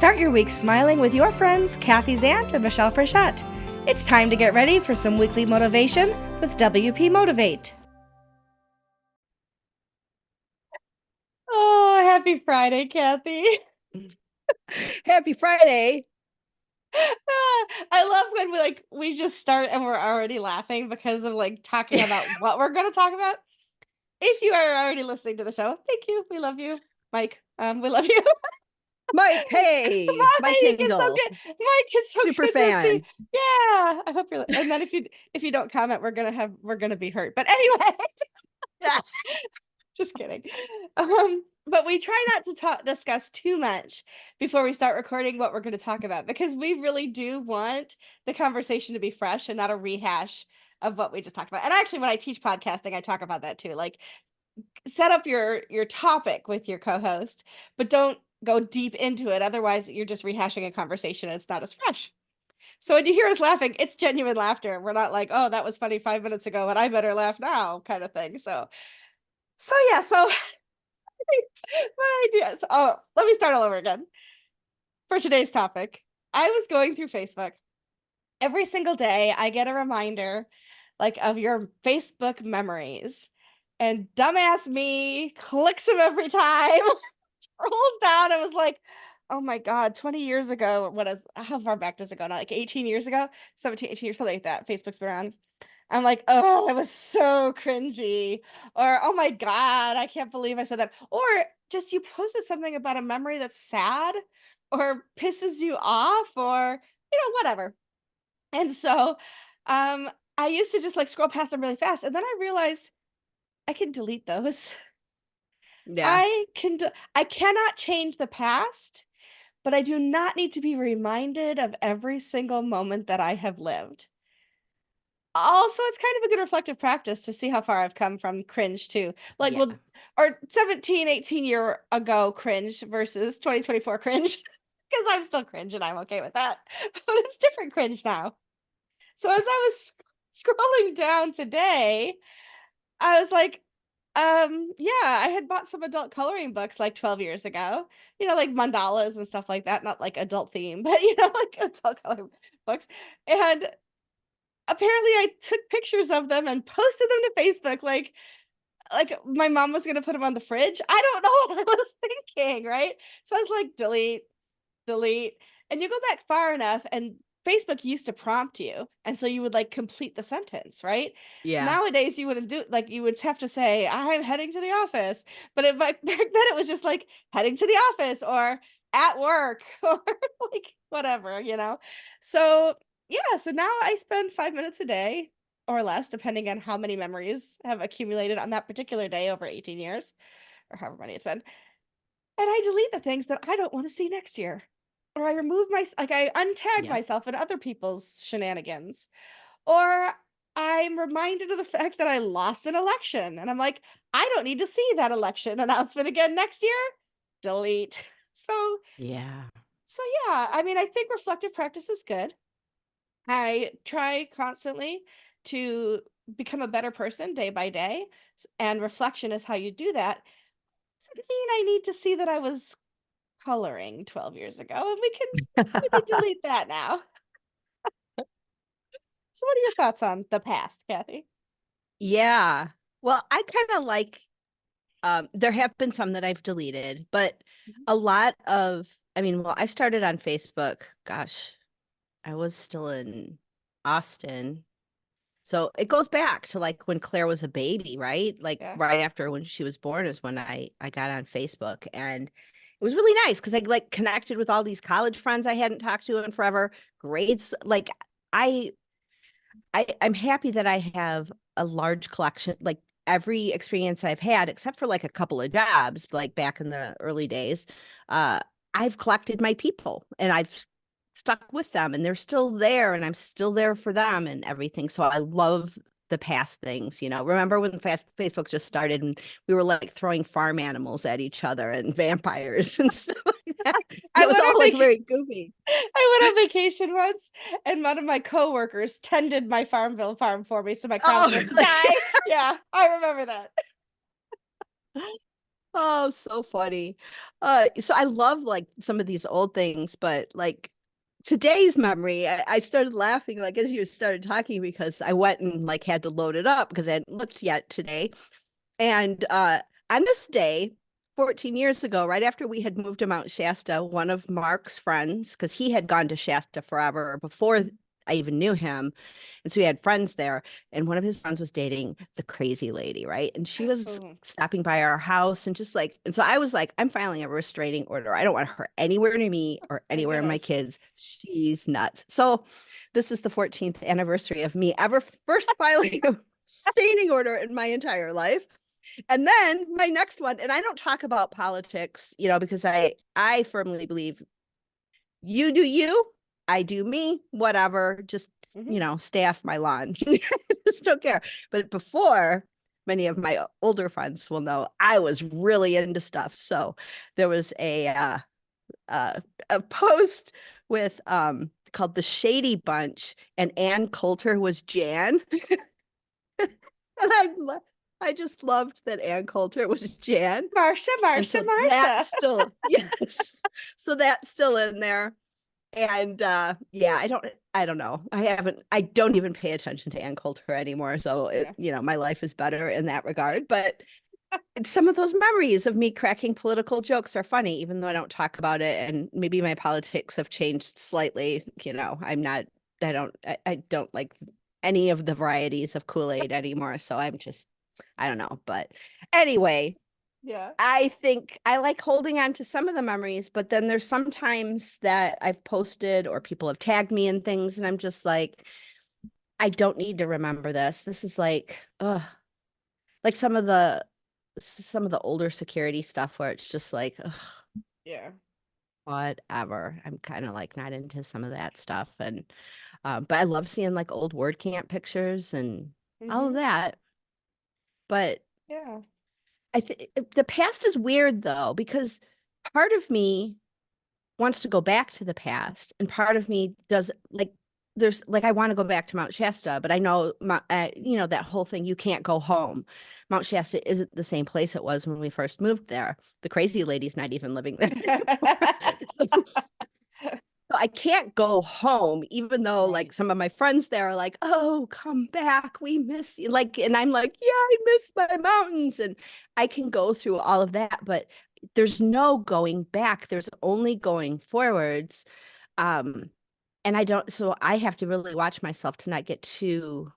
Start your week smiling with your friends, Kathy Zant and Michelle Frechette. It's time to get ready for some weekly motivation with WP Motivate. Oh, happy Friday, Kathy. Happy Friday. I love when we just start and we're already laughing because of talking about what we're going to talk about. If you are already listening to the show, thank you. We love you. Mike, we love you. Mike, hey, Mike Mike, it's so Hingle, good. Mike, it's so super good to see. fan. Yeah, I hope you're. And then if you don't comment, we're gonna be hurt. But anyway, just kidding. But we try not to discuss too much before we start recording what we're going to talk about, because we really do want the conversation to be fresh and not a rehash of what we just talked about. And actually, when I teach podcasting, I talk about that too. Like, set up your topic with your co-host, but don't go deep into it. Otherwise, you're just rehashing a conversation and it's not as fresh. So when you hear us laughing, it's genuine laughter. We're not like, oh, that was funny 5 minutes ago and I better laugh now kind of thing. So yeah, so my ideas. Oh, let me start all over again. For today's topic, I was going through Facebook. Every single day, I get a reminder of your Facebook memories. And dumbass me clicks them every time, scrolls down, and was like, oh my God, 20 years ago, how far back does it go now? Like 18 years ago, 17, 18 years, something like that. Facebook's been around. I'm like, oh, it was so cringy. Or, oh my God, I can't believe I said that. Or just you posted something about a memory that's sad or pisses you off or, whatever. And so I used to just scroll past them really fast. And then I realized I can delete those. Yeah. I cannot change the past, but I do not need to be reminded of every single moment that I have lived. Also, it's kind of a good reflective practice to see how far I've come from cringe too. Yeah. Or 17, 18 year ago cringe versus 2024 cringe. Because I'm still cringe and I'm okay with that. But it's different cringe now. So as I was scrolling down today, I was like, yeah, I had bought some adult coloring books like 12 years ago, like mandalas and stuff like that, not like adult theme, but like adult coloring books. And apparently I took pictures of them and posted them to Facebook like my mom was going to put them on the fridge. I don't know what I was thinking, right? So I was like, delete. And you go back far enough and Facebook used to prompt you. And so you would complete the sentence, right? Yeah. Nowadays you wouldn't do you would have to say, I'm heading to the office. But back then it was just like heading to the office or at work or whatever, So yeah, so now I spend 5 minutes a day or less, depending on how many memories have accumulated on that particular day over 18 years or however many it's been. And I delete the things that I don't want to see next year. Or I remove I untag Yep. myself in other people's shenanigans. Or I'm reminded of the fact that I lost an election. And I'm like, I don't need to see that election announcement again next year. Delete. So, Yeah. yeah, I mean, I think reflective practice is good. I try constantly to become a better person day by day. And reflection is how you do that. Doesn't mean I need to see that I was coloring 12 years ago, and we can maybe delete that now. So what are your thoughts on the past, Kathy? Yeah. Well, I kind of there have been some that I've deleted, but Mhm. a lot of, I started on Facebook. Gosh, I was still in Austin. So it goes back to when Claire was a baby, right? Like Yeah. right after when she was born is when I got on Facebook, and it was really nice because I connected with all these college friends I hadn't talked to in forever. Grades, I I'm happy that I have a large collection, like every experience I've had, except for a couple of jobs, like back in the early days. Uh, I've collected my people and I've stuck with them and they're still there and I'm still there for them and everything. So I love the past things, Remember when Facebook just started and we were throwing farm animals at each other and vampires and stuff like that. And I it was went all on very goofy. I went on vacation once, and one of my coworkers tended my Farmville farm for me, so my crops Oh, wouldn't really? die. Yeah, I remember that. Oh, so funny. So I love like some of these old things, but like today's memory, I started laughing like as you started talking because I went and like had to load it up because I hadn't looked yet today. And on this day, 14 years ago, right after we had moved to Mount Shasta, one of Mark's friends, because he had gone to Shasta forever before I even knew him. And so he had friends there. And one of his friends was dating the crazy lady, right? And she was Oh, stopping by our house and just like, and so I was like, I'm filing a restraining order. I don't want her anywhere near me or my anywhere in my goodness. kids. She's nuts. So this is the 14th anniversary of me ever first filing a restraining order in my entire life. And then my next one, and I don't talk about politics, because I firmly believe you do you, I do me, whatever, just Hmm. stay off my lawn. Just don't care. But before, many of my older friends will know I was really into stuff. So there was uh a post with called the Shady Bunch, and Ann Coulter was Jan. And I just loved that Ann Coulter was Jan. Marsha, And Marsha, so Marsha. that's still, yes. So that's still in there. And yeah, I don't know. I don't even pay attention to Ann Coulter anymore. So Yeah. my life is better in that regard. But some of those memories of me cracking political jokes are funny, even though I don't talk about it. And maybe my politics have changed slightly. I'm not, I don't like any of the varieties of Kool-Aid anymore. So I don't know. But anyway, Yeah. I think I like holding on to some of the memories, but then there's sometimes that I've posted or people have tagged me in things, and I'm just like, I don't need to remember this. This is like some of the older security stuff where it's just like, ugh, Yeah. whatever. I'm kind of like not into some of that stuff, and but I love seeing like old WordCamp pictures and all of Hmm. that. But Yeah. I think the past is weird though, because part of me wants to go back to the past, and part of me does like there's like I want to go back to Mount Shasta, but I know that whole thing, you can't go home. Mount Shasta isn't the same place it was when we first moved there. The crazy lady's not even living there anymore. So I can't go home, even though like Right. some of my friends there are like, "Oh, come back, we miss you." Like, and I'm like, "Yeah, I miss my mountains," and I can go through all of that, but there's no going back. There's only going forwards. Um, and I don't, so I have to really watch myself to not get too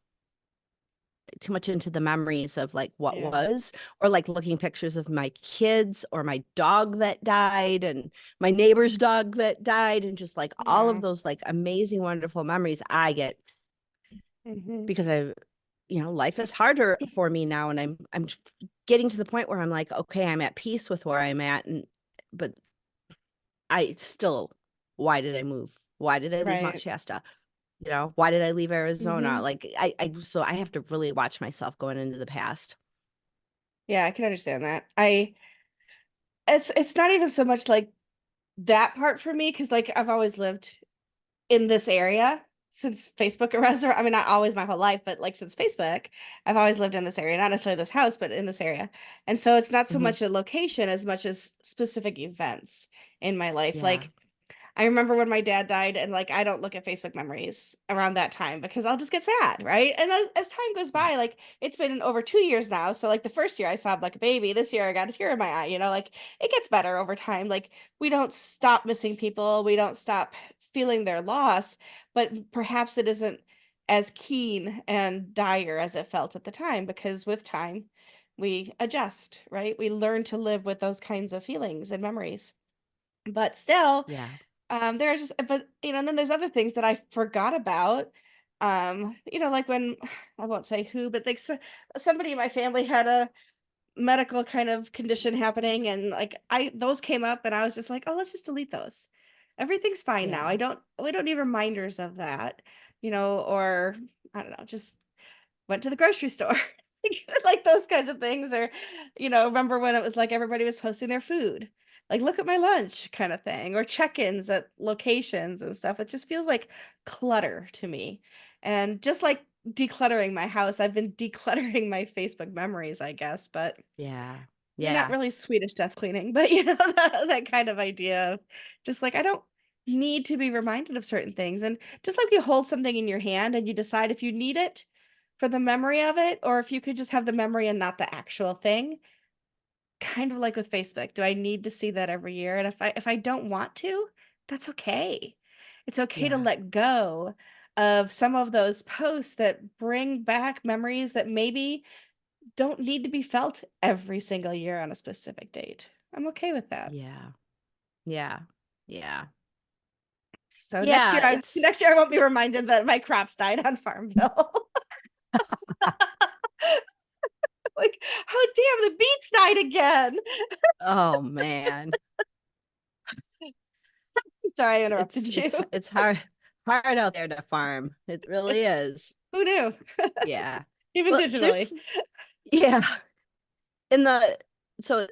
much into the memories of like what Yeah. was, or like looking pictures of my kids or my dog that died and my neighbor's dog that died, and just like all of Yeah. those like amazing wonderful memories I get Hmm. because life is harder for me now, and I'm getting to the point where I'm like, okay, I'm at peace with where I'm at, and but I still, why did I move? Why did I leave Mount Right. Shasta? Why did I leave Arizona? Hmm. Like so I have to really watch myself going into the past. Yeah, I can understand that. It's not even so much like that part for me because like I've always lived in this area since Facebook arose. I mean, not always my whole life, but like since Facebook, I've always lived in this area, not necessarily this house, but in this area. And so it's not so Mhm. much a location as much as specific events in my life. Yeah. Like I remember when my dad died, and like I don't look at Facebook memories around that time because I'll just get sad, right? And as time goes Yeah. by, like it's been over 2 years now. So like the first year I sobbed like a baby. This year I got a tear in my eye, like it gets better over time. Like we don't stop missing people, we don't stop feeling their loss, but perhaps it isn't as keen and dire as it felt at the time because with time we adjust, right? We learn to live with those kinds of feelings and memories. But still, Yeah. there are just but, and then there's other things that I forgot about. Like when I won't say who, but like somebody in my family had a medical kind of condition happening, and like those came up, and I was just like, oh, let's just delete those. Everything's fine now. Yeah. We don't need reminders of that, or I don't know, just went to the grocery store. Like those kinds of things, or remember when it was like everybody was posting their food, like look at my lunch kind of thing, or check-ins at locations and stuff. It just feels like clutter to me. And just like decluttering my house, I've been decluttering my Facebook memories, I guess. But Yeah. not Yeah. really Swedish death cleaning, but that kind of idea of just like I don't need to be reminded of certain things. And just like you hold something in your hand and you decide if you need it for the memory of it, or if you could just have the memory and not the actual thing. Kind of like with Facebook. Do I need to see that every year? And if I don't want to, that's okay. It's okay to Yeah. let go of some of those posts that bring back memories that maybe don't need to be felt every single year on a specific date. I'm okay with that. Yeah. Yeah. Yeah. So next Yeah. year I It's next year I won't be reminded that my crops died on Farmville. Like, oh damn, the beets died again. oh man. Sorry I It's interrupted you. it's hard out there to farm. It really is. Who knew? Yeah. Even Well, digitally. yeah. In the so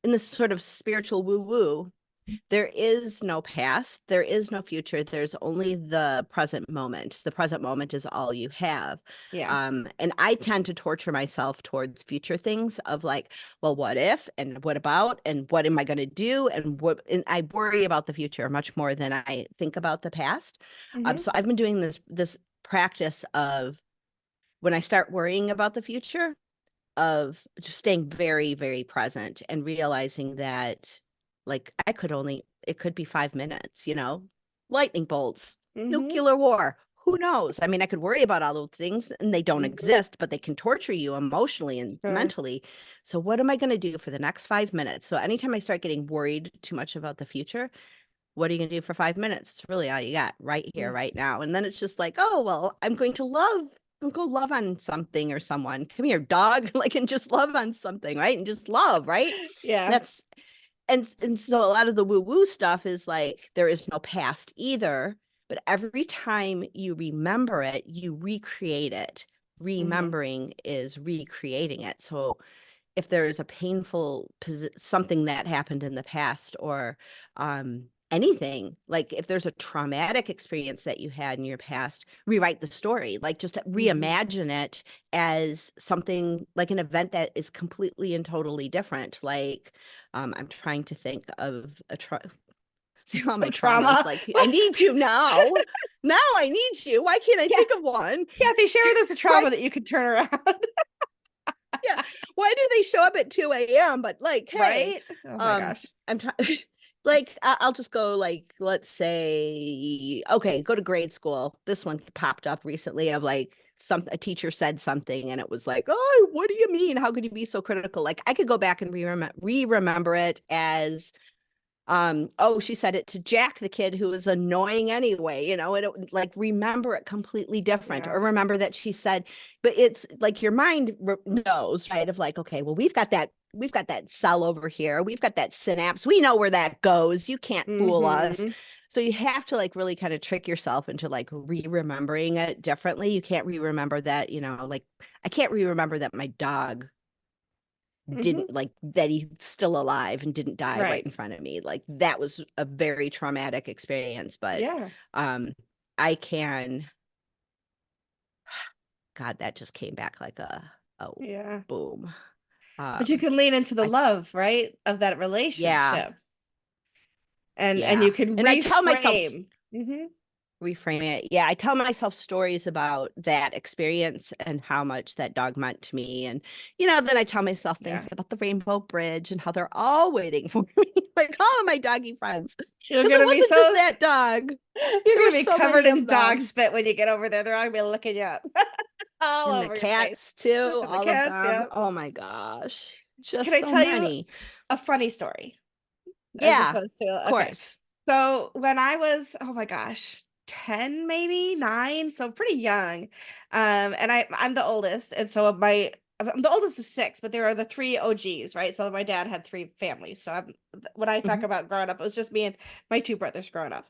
in this sort of spiritual woo woo, there is no past, there is no future, there's only the present moment. The present moment is all you have. Yeah. And I tend to torture myself towards future things of like, well, what if and what about and what am I going to do and I worry about the future much more than I think about the past. Mhm. So I've been doing this practice of when I start worrying about the future, of just staying very, very present and realizing that like I could only it could be 5 minutes, lightning bolts, Mhm. nuclear war. Who knows? I mean, I could worry about all those things and they don't Mhm. exist, but they can torture you emotionally and Sure. mentally. So what am I going to do for the next 5 minutes? So anytime I start getting worried too much about the future, what are you going to do for 5 minutes? It's really all you got right here, Mm. right now. And then it's just like, oh, well, I'm going to love on something or someone. Come here, dog. Like, and just love on something, right? And just love, right? Yeah. That's, and so a lot of the woo woo stuff is like, there is no past either. But every time you remember it, you recreate it. Mhm. Remembering is recreating it. So if there's a painful something that happened in the past or anything, like if there's a traumatic experience that you had in your past, rewrite the story, like just Mhm. reimagine it as something like an event that is completely and totally different. Like I'm trying to think of see all my Some traumas, trauma. like I need you now. Now I need you. Why can't I Yeah. think of one? Yeah, they share it as a Why trauma that you could turn around. yeah. Why do they show up at 2 a.m.? But like, hey, Right? Oh my gosh. I'm trying like I'll just go like, let's say, okay, go to grade school. This one popped up recently of like a teacher said something and it was like, oh, what do you mean? How could you be so critical? Like I could go back and re-remember it as oh, she said it to Jack, the kid who was annoying anyway, and it like remember it completely different, Yeah. or remember that she said, but it's like your mind knows, right? Of like, okay, well, we've got that cell over here, we've got that synapse, we know where that goes, you can't fool us. Mhm. So you have to like really kind of trick yourself into like re-remembering it differently. You can't re-remember that, like I can't re-remember that my dog Mhm. didn't like that he's still alive and didn't die right Right. in front of me. Like that was a very traumatic experience, but Yeah. um I can God, that just came back like a Yeah. boom. But you can lean into the I love, right, of that yeah, relationship. And yeah. you can And I tell myself reframe. Mhm. reframe it. Yeah, I tell myself stories about that experience and how much that dog meant to me. And, then I tell myself things Yeah. about the Rainbow Bridge and how they're all waiting for me, like all of my doggy friends. You're Because it gonna be wasn't just so that dog. you're There were gonna be so covered many in of dog them. spit when you get over there. They're all gonna be looking you up. All And the over your face. cats too, And the all of cats, them. yeah. Oh my gosh. Can Just I so tell you many. a funny story as Yeah, opposed of to okay. course. So when I was, oh my gosh, 10 maybe, 9, so pretty young. And I'm the oldest, and so I'm the oldest of 6, but there are the 3 OGs, right? So my dad had 3 families. So when I talk Mhm. about growing up, it was just me and my 2 brothers growing up.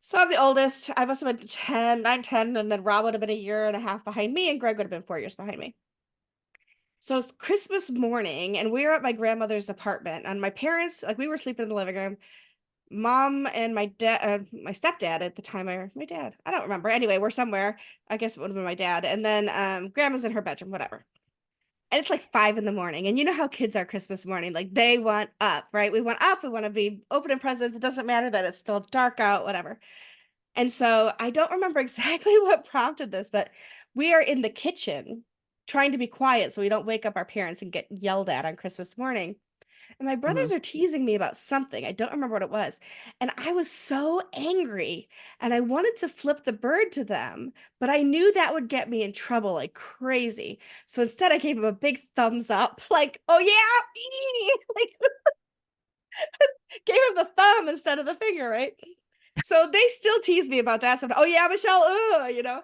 So I'm the oldest. I must have been 10, 9, 10, and then Rob would have been a year and a half behind me, and Greg would have been 4 years behind me. So it's Christmas morning, and we were at my grandmother's apartment, and my parents, like, we were sleeping in the living room. Mom and my dad, my stepdad at the time, or my dad, I don't remember. Anyway, we're somewhere. I guess it would have been my dad, and then grandma's in her bedroom, whatever. and it's like 5 in the morning. And you know how kids are Christmas morning, like they want up, right? We want up, we want to be opening presents. It doesn't matter that it's still dark out, whatever. And so I don't remember exactly what prompted this, but we are in the kitchen trying to be quiet so we don't wake up our parents and get yelled at on Christmas morning. And my Mhm. brothers are teasing me about something. I don't remember what it was. And I was so angry and I wanted to flip the bird to them, but I knew that would get me in trouble like crazy. So instead, I gave him a big thumbs up, like, oh yeah, like gave him the thumb instead of the finger, right? So they still tease me about that. So, oh yeah, Michelle,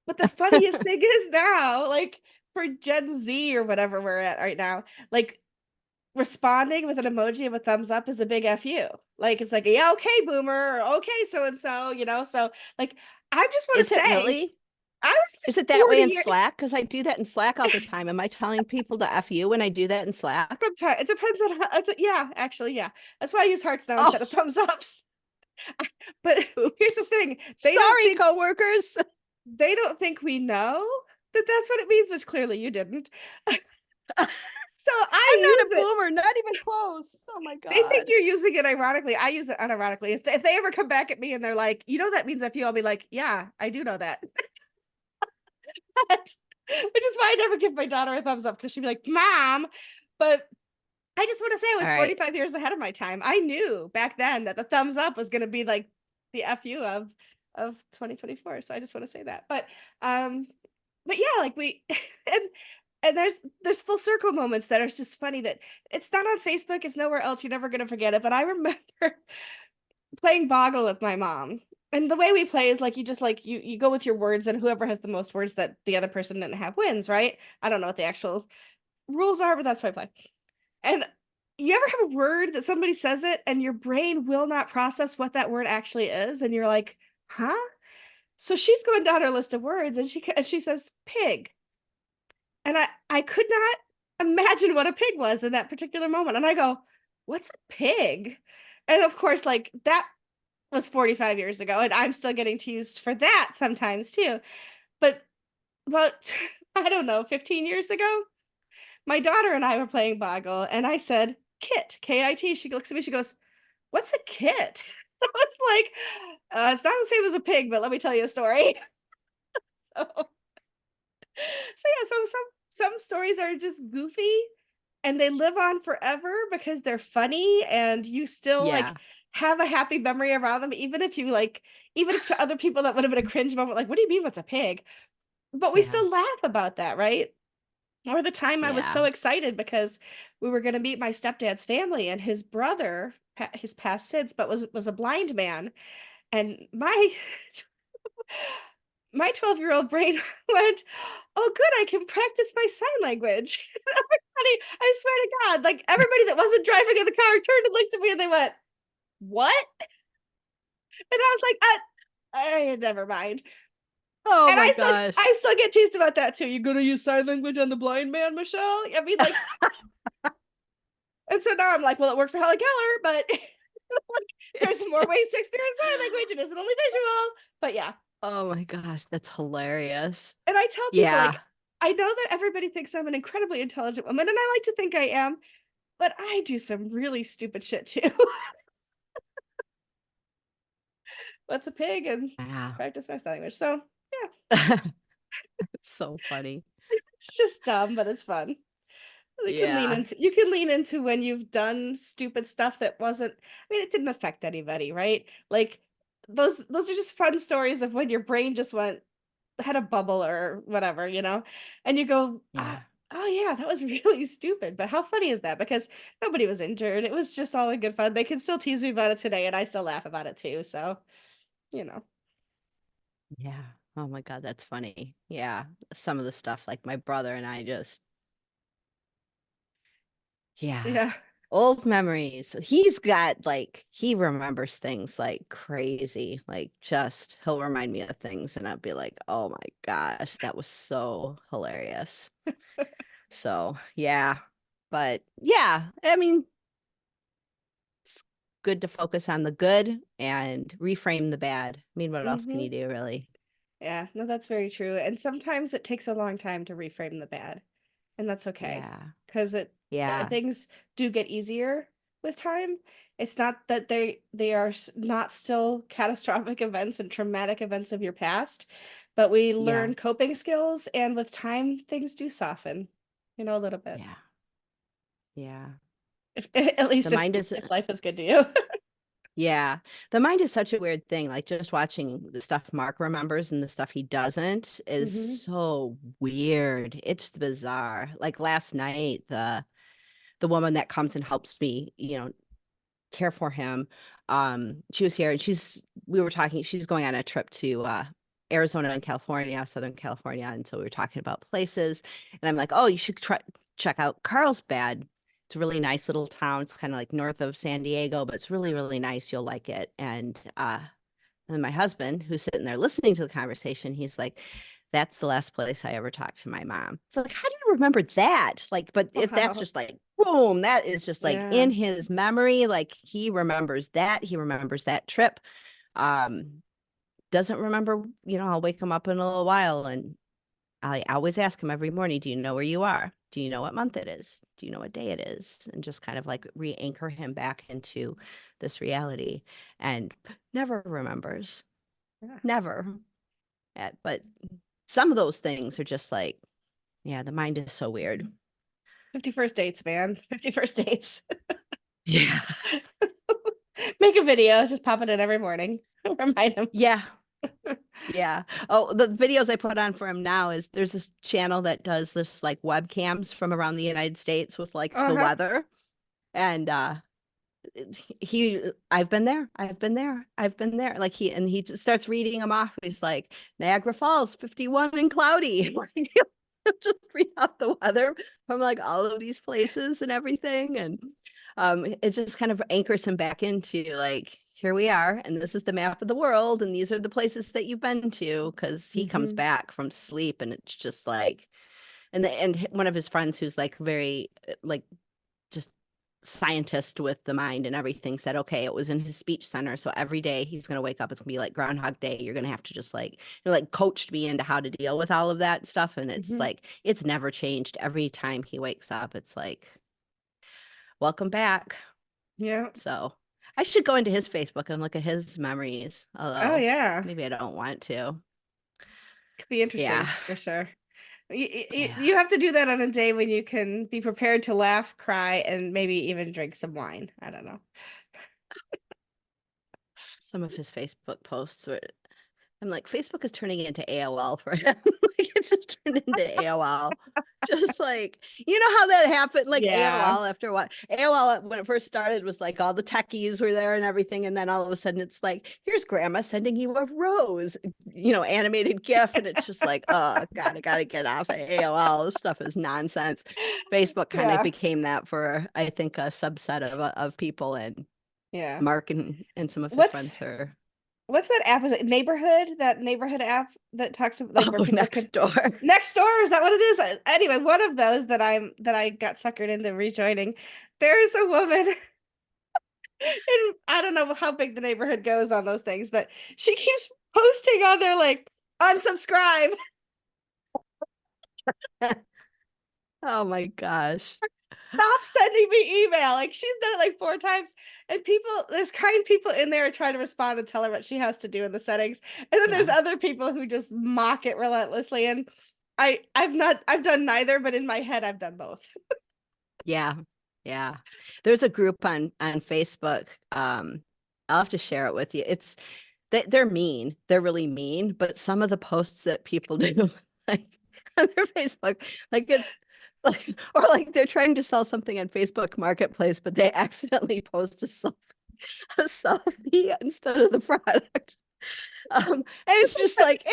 But the funniest thing is now, like for Gen Z or whatever we're at right now, like responding with an emoji of a thumbs up is a big FU. Like it's like, yeah, okay, boomer, or okay, so and so, So like I just want Is to it say really? I was Is like it that 40 way in years Slack? Because I do that in Slack all the time. Am I telling people to F you when I do that in Slack? sometimes it depends on how yeah, actually, yeah. That's why I use hearts now Oh, instead of thumbs ups. But here's the oops. thing, Sorry, coworkers. they don't think we know that that's what it means, which clearly you didn't. So I I'm not a use it. boomer, not even close. Oh my They think God. you're using it ironically. I use it unironically. If they ever come back at me and they're like, that means I'll be like, yeah, I do know that. Which is why I never give my daughter a thumbs up because she'd be like, Mom. But I just want to say I All was right. 45 years ahead of my time. I knew back then that the thumbs up was going to be like the FU of 2024. So I just want to say that. Um but yeah, like we and and there's full circle moments that are just funny that it's not on Facebook, it's nowhere else. You're never gonna forget it. But I remember playing Boggle with my mom. And the way we play is like you just like you go with your words and whoever has the most words that the other person didn't have wins, right? I don't know what the actual rules are, but that's how I play. And you ever have a word that somebody says it and your brain will not process what that word actually is and you're like, "Huh?" So she's going down her list of words and she says pig. And I could not imagine what a pig was in that particular moment. And I go, "What's a pig?" And of course, like that was 45 years ago, and I'm still getting teased for that sometimes too. But about, I don't know, 15 years ago, my daughter and I were playing Boggle, and I said, Kit, K-I-T. She looks at me, she goes, "What's a kit?" I was like, it's not the same as a pig, but let me tell you a story. So, yeah, so some stories are just goofy and they live on forever because they're funny and you still like Yeah. have a happy memory around them, even if you like, even if to other people that would have been a cringe moment, like, what do you mean what's a pig? But we Yeah. still laugh about that, right? Or the time I was Yeah. so excited because we were going to meet my stepdad's family and his brother, his past since, but was a blind man. And my 12-year-old brain went, "Oh, good, I can practice my sign language." Everybody, I swear to God, like everybody that wasn't driving in the car turned and looked at me and they went, "What?" And I was like, never mind." Oh And my I gosh. still get teased about that too. "You gonna use sign language on the blind man, Michelle?" I mean, like, and so now I'm like, well, it worked for Helen Keller, but like, there's more ways to experience sign language. It isn't only visual. But yeah, Oh my gosh, that's hilarious. and I tell people Yeah. like, I know that everybody thinks I'm an incredibly intelligent woman, and I like to think I am, but I do some really stupid shit too. What's a pig and Wow. practice my sign language. So yeah, So funny. it's just dumb, but it's fun. Yeah. You can lean into when you've done stupid stuff that wasn't, I mean, it didn't affect anybody, right? Like those are just fun stories of when your brain just went had a bubble or whatever, and you go, Yeah. oh yeah, that was really stupid. But how funny is that? Because nobody was injured. It was just all in good fun. They can still tease me about it today, and I still laugh about it too. So, you know, Yeah. Oh my God, that's funny. Yeah. Some of the stuff, like my brother and I just, yeah. yeah. Old memories. He's got like, he remembers things like crazy. Like, just, he'll remind me of things and I'll be like, oh my gosh, that was so hilarious. So, yeah. But yeah, I mean, it's good to focus on the good and reframe the bad. I mean, what else can Hmm. you do, really? Yeah, no, that's very true. And sometimes it takes a long time to reframe the bad. and that's okay Yeah. because Yeah. things do get easier with time. It's not that they are not still catastrophic events and traumatic events of your past, but we Yeah. learn coping skills, and with time, things do soften, a little bit. Yeah. Yeah. If, at The least mind is if life is good to you. Yeah. The mind is such a weird thing. Like just watching the stuff Mark remembers and the stuff he doesn't is Hmm. so weird. It's bizarre. Like last night, the woman that comes and helps me, care for him, she was here and we were talking, she's going on a trip to Arizona and California, Southern California. And so we were talking about places. And I'm like, oh, you should check out Carlsbad. It's a really nice little town. It's kind of like north of San Diego, but it's really, really nice. You'll like it. And then my husband, who's sitting there listening to the conversation, he's like, that's the last place I ever talked to my mom. So like, how do you remember that? Like, but that's Wow. just like, boom, that is just like Yeah. in his memory. Like he remembers that. He remembers that trip. Um, doesn't remember, I'll wake him up in a little while and I always ask him every morning, do you know where you are? Do you know what month it is? Do you know what day it is? And just kind of like re-anchor him back into this reality and never remembers. Yeah. Never. But some of those things are just like, yeah, the mind is so weird. 51st dates, man. 51st dates. Yeah. Make a video, just pop it in every morning. Remind him. Yeah. Yeah. Oh, the videos I put on for him now is there's this channel that does this like webcams from around the United States with like the Uh-huh. weather. And I've been there, I've been there, like he just starts reading them off. He's like, Niagara Falls 51 and cloudy. Like, he'll just read off the weather from like all of these places and everything. And it just kind of anchors him back into like, here we are and this is the map of the world and these are the places that you've been to, because he comes Hmm. back from sleep and it's just like, and one of his friends who's like very like just scientist with the mind and everything said, okay, it was in his speech center. So every day he's going to wake up, it's going to be like Groundhog Day. You're going to have to just like, like coached me into how to deal with all of that stuff. And it's Hmm. like, it's never changed. Every time he wakes up, it's like, welcome back. Yeah. So I should go into his Facebook and look at his memories. Oh Although yeah. maybe I don't want to. Could be Yeah. interesting for sure. Yeah. You have to do that on a day when you can be prepared to laugh, cry, and maybe even drink some wine. I don't know. Some of his Facebook posts were I'm like, Facebook is turning into AOL for him. Like it just turned into AOL. Just like, you know how that happened? Like Yeah. AOL after what? AOL when it first started was like all the techies were there and everything. And then all of a sudden it's like, here's grandma sending you a rose, animated GIF. And it's just like, oh God, I gotta get off of AOL. This stuff is nonsense. Facebook kind of Yeah. became that for I think a subset of people, and Yeah. Mark and some of his What's friends are what's that app? Is it Neighborhood? That neighborhood app that talks about like where oh people can next door. next door, is that what it is? Anyway, one of those that I got suckered into rejoining. There's a woman, and I don't know how big the neighborhood goes on those things, but she keeps posting on there like unsubscribe. Oh my gosh. Stop sending me email. Like she's done it like 4 times. And there's kind people in there trying to respond and tell her what she has to do in the settings. And then there's Yeah. other people who just mock it relentlessly. And I've done neither, but in my head I've done both. Yeah. Yeah. There's a group on Facebook. I'll have to share it with you. They're mean. They're really mean, but some of the posts that people do like on their Facebook, like it's like or like they're trying to sell something on Facebook Marketplace, but they accidentally post a selfie instead of the product. And it's just like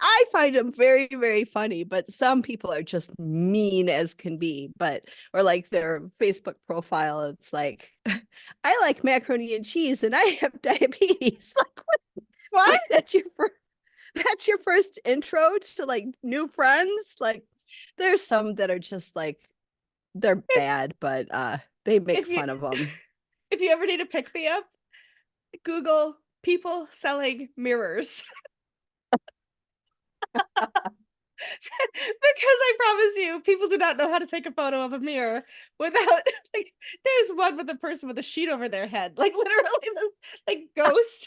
I find them very, very funny, but some people are just mean as can be. But or like their Facebook profile, it's like, I like macaroni and cheese and I have diabetes. What? Like that's your first intro to like new friends. Like there's some that are just like they're bad, but they make If you fun of them. if you ever need a pick me up, Google people selling mirrors. Because I promise you, people do not know how to take a photo of a mirror without like there's one with a person with a sheet over their head. Like literally this like ghost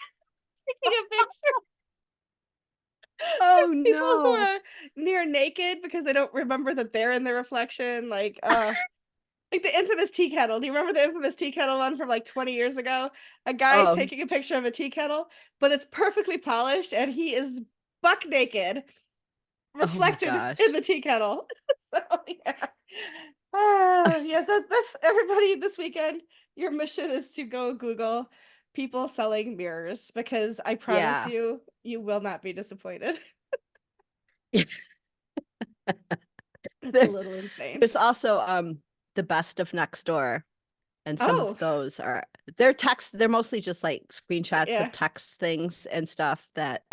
taking a picture. Oh There's people who no. are near naked because they don't remember that they're in the reflection. Like the infamous tea kettle. Do you remember the infamous tea kettle one from like 20 years ago? A guy's Oh, taking a picture of a tea kettle, but it's perfectly polished and he is buck naked, oh my reflected in gosh. the tea kettle. So yeah. Yes, that's everybody this weekend. Your mission is to go Google people selling mirrors because I promise Yeah. you, you will not be disappointed. It's a There, little insane. there's also the best of next door. And some of Oh, those are they're mostly just like screenshots yeah. of text things and stuff that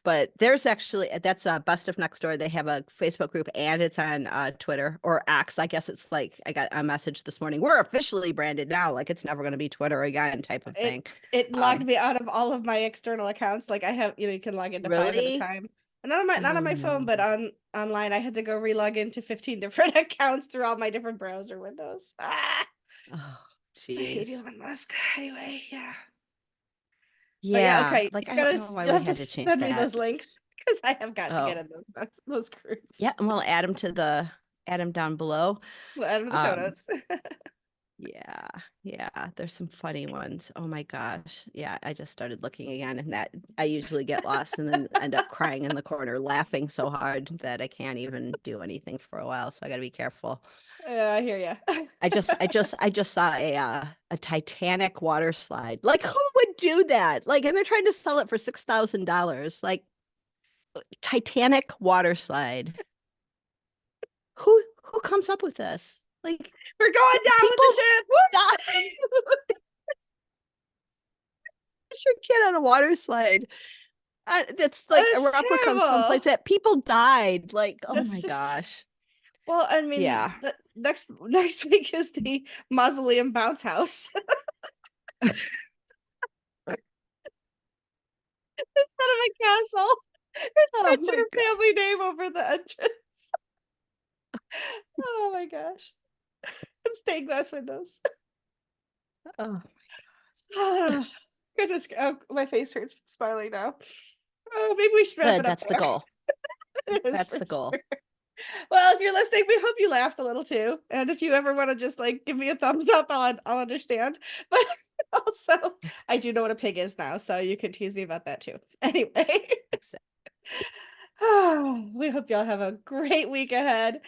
but there's actually that's best of next door. They have a Facebook group and it's on Twitter or X. I guess it's like I got a message this morning. We're officially branded now, like it's never going to be Twitter again type of It thing. it logged Um me out of all of my external accounts. Like I have, you can log into 5 at a really? time. And not on Oh my phone, but no. online. I had to go relog into 15 different accounts through all my different browser windows. Oh I hate geez. Elon Musk. Anyway, yeah. But yeah, Yeah, okay. like I don't know why You'll we have to had to change send me those that. links because I have got to get Oh in those yeah, groups. and we'll add them down below. We'll add them in the show um notes. Yeah, yeah, there's some funny ones. Oh my gosh. Yeah, I just started looking again and that I usually get lost and then end up crying in the corner, laughing so hard that I can't even do anything for a while. So I got to be careful. Yeah, I hear you. I just saw a Titanic water slide. Like who would do that? Like, and they're trying to sell it for $6,000. Like Titanic water slide. Who comes up with this? Like We're going down with people the ship. die. Your kid on a water slide. That's like a That's replica of terrible. someplace that people died. Like, oh my That's just gosh. well, I mean, Yeah. next week is the mausoleum bounce house instead of a castle. It's Oh got my your God. family name over the entrance. Oh my gosh. And stained glass windows. Oh, Goodness, oh, my face hurts from smiling now. Oh, maybe we should wrap good. it up That's the there. goal. It is That's for the goal. sure. Well, if you're listening, we hope you laughed a little too. And if you ever want to just like give me a thumbs up, I'll understand. But also, I do know what a pig is now, so you can tease me about that too. Anyway, Exactly. we hope y'all have a great week ahead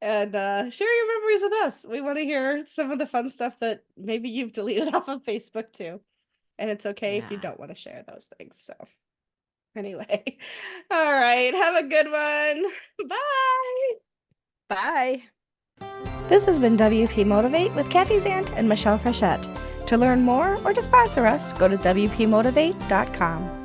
and share your memories with us. We want to hear some of the fun stuff that maybe you've deleted off of Facebook too. And it's okay if you Yeah. don't want to share those things. So, anyway, all right, have a good one. Bye. Bye. This has been WP Motivate with Kathy Zant and Michelle Frechette. To learn more or to sponsor us, go to WPMotivate.com.